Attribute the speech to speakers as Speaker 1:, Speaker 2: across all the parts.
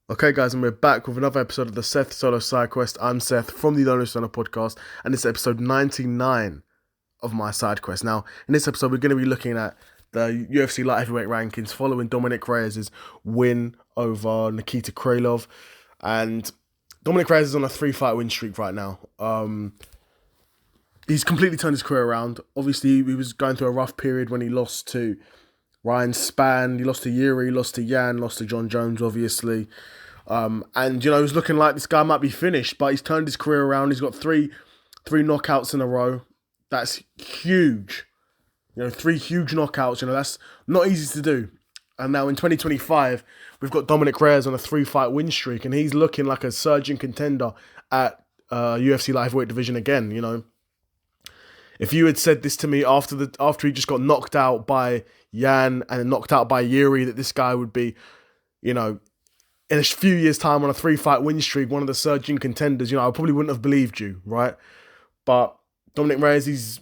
Speaker 1: Okay, guys, and we're back with another episode of the Seth Solo Side Quest. I'm Seth from the Lonely Solo Podcast, and this is episode 99 of my side quest. Now, in this episode, we're going to be looking at the UFC light heavyweight rankings following Dominic Reyes' win over Nikita Krylov. And Dominic Reyes is on a 3-fight win streak right now. He's completely turned his career around. Obviously, he was going through a rough period when he lost to Ryan Spann, he lost to Jiri, lost to Jan, lost to John Jones, obviously. And, it was looking like this guy might be finished, but he's turned his career around. He's got three knockouts in a row. That's huge. 3 huge knockouts, that's not easy to do. And now in 2025, we've got Dominic Reyes on a 3-fight win streak, and he's looking like a surging contender at UFC light heavyweight division again. If you had said this to me after he just got knocked out by Jan and knocked out by Jiri, that this guy would be, in a few years' time on a 3-fight win streak, one of the surging contenders, I probably wouldn't have believed you, right? But Dominic Reyes, he's,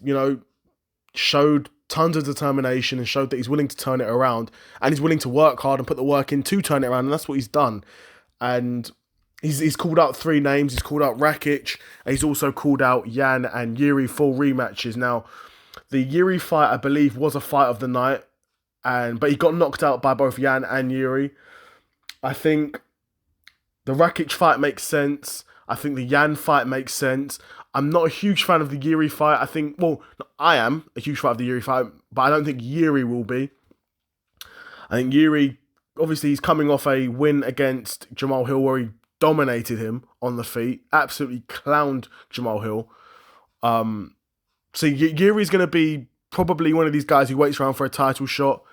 Speaker 1: showed tons of determination and showed that he's willing to turn it around, and he's willing to work hard and put the work in to turn it around, and that's what he's done. And He's called out 3 names. He's called out Rakic, and he's also called out Jan and Jiri for rematches. Now, the Jiri fight, I believe, was a fight of the night, but he got knocked out by both Jan and Jiri. I think the Rakic fight makes sense. I think the Jan fight makes sense. I'm not a huge fan of the Jiri fight. I am a huge fan of the Jiri fight, but I don't think Jiri will be. I think Jiri, obviously, he's coming off a win against Jamal Hill where he dominated him on the feet, absolutely clowned Jamal Hill. So Yuri's going to be probably one of these guys who waits around for a title shot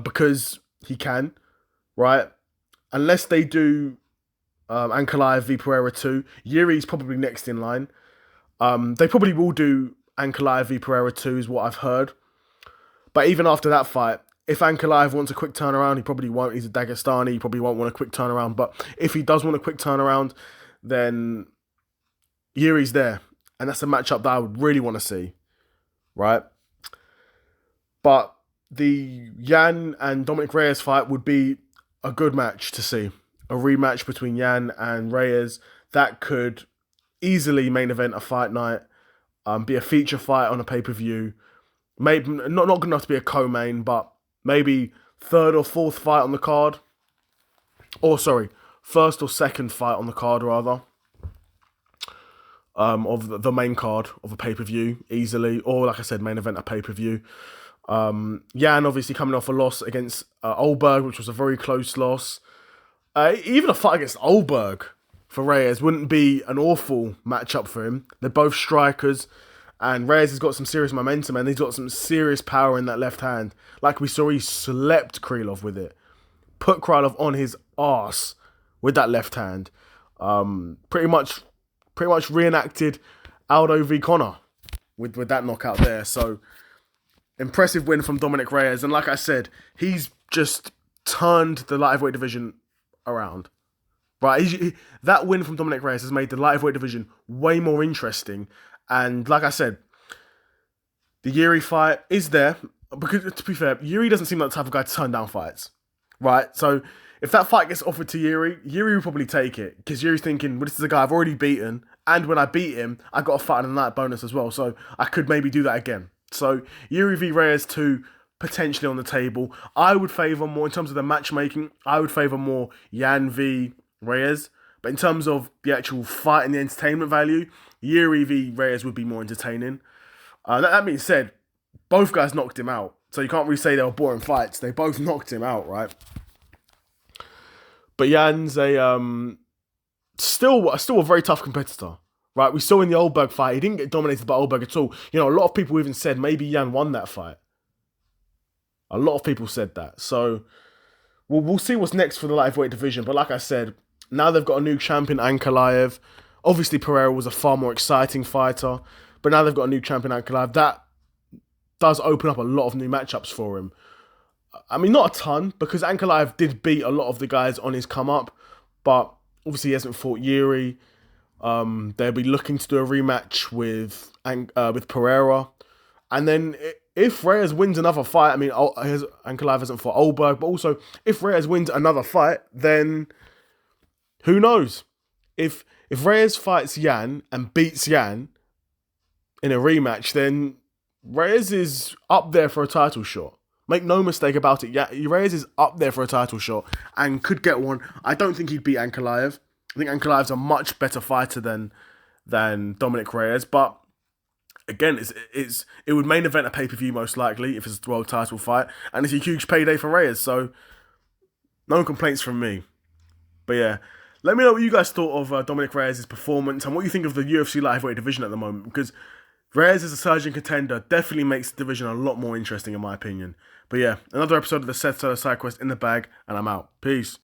Speaker 1: because he can, right? Unless they do Ankalaev v Pereira 2, Yuri's probably next in line. They probably will do Ankalaev v Pereira 2 is what I've heard. But even after that fight, if Ankalaev wants a quick turnaround, he probably won't. He's a Dagestani. He probably won't want a quick turnaround. But if he does want a quick turnaround, then Yuri's there. And that's a matchup that I would really want to see. Right? But the Jan and Dominic Reyes fight would be a good match to see. A rematch between Jan and Reyes. That could easily main event a fight night. Be a feature fight on a pay-per-view. Maybe not good enough to be a co-main, but maybe 3rd or 4th fight on the card. First or second fight on the card, rather. Of the main card of a pay-per-view, easily. Or, like I said, main event a pay-per-view. Jan, obviously, coming off a loss against Olberg, which was a very close loss. Even a fight against Olberg for Reyes wouldn't be an awful matchup for him. They're both strikers. And Reyes has got some serious momentum and he's got some serious power in that left hand. Like we saw, he slept Krylov with it. Put Krylov on his arse with that left hand. Pretty much reenacted Aldo v Conor with that knockout there. So, impressive win from Dominic Reyes. And like I said, he's just turned the light heavyweight division around. Right? That win from Dominic Reyes has made the light heavyweight division way more interesting. And like I said, the Jiri fight is there. Because, to be fair, Jiri doesn't seem like the type of guy to turn down fights. Right? So, if that fight gets offered to Jiri will probably take it. Because Yuri's thinking, well, this is a guy I've already beaten. And when I beat him, I got a fight on the night bonus as well. So, I could maybe do that again. So, Jiri v Reyes 2, potentially on the table. I would favour more, in terms of the matchmaking, I would favour more Jan v Reyes. But in terms of the actual fight and the entertainment value, Jiri v Reyes would be more entertaining. That being said, both guys knocked him out. So you can't really say they were boring fights. They both knocked him out, right? But Jan's still a very tough competitor, right? We saw in the Olberg fight, he didn't get dominated by Olberg at all. A lot of people even said maybe Jan won that fight. A lot of people said that. So we'll see what's next for the light heavyweight division. But like I said, now they've got a new champion, Ankalaev. Obviously, Pereira was a far more exciting fighter. But now they've got a new champion, Ankalaev. That does open up a lot of new matchups for him. I mean, not a ton, because Ankalaev did beat a lot of the guys on his come-up. But obviously, he hasn't fought Jiri. They'll be looking to do a rematch with Pereira. And then if Reyes wins another fight, I mean, Ankalaev hasn't fought Olberg, but also if Reyes wins another fight, then who knows? If Reyes fights Yan and beats Yan in a rematch, then Reyes is up there for a title shot. Make no mistake about it. Yeah, Reyes is up there for a title shot and could get one. I don't think he'd beat Ankalaev. I think Ankalaev's a much better fighter than Dominic Reyes. But again, it would main event a pay-per-view most likely if it's a world title fight. And it's a huge payday for Reyes. So no complaints from me. But yeah, let me know what you guys thought of Dominic Reyes' performance and what you think of the UFC light heavyweight division at the moment. Because Reyes is a surging contender, definitely makes the division a lot more interesting in my opinion. But yeah, another episode of the Seth Solo Side Quest in the bag, and I'm out. Peace.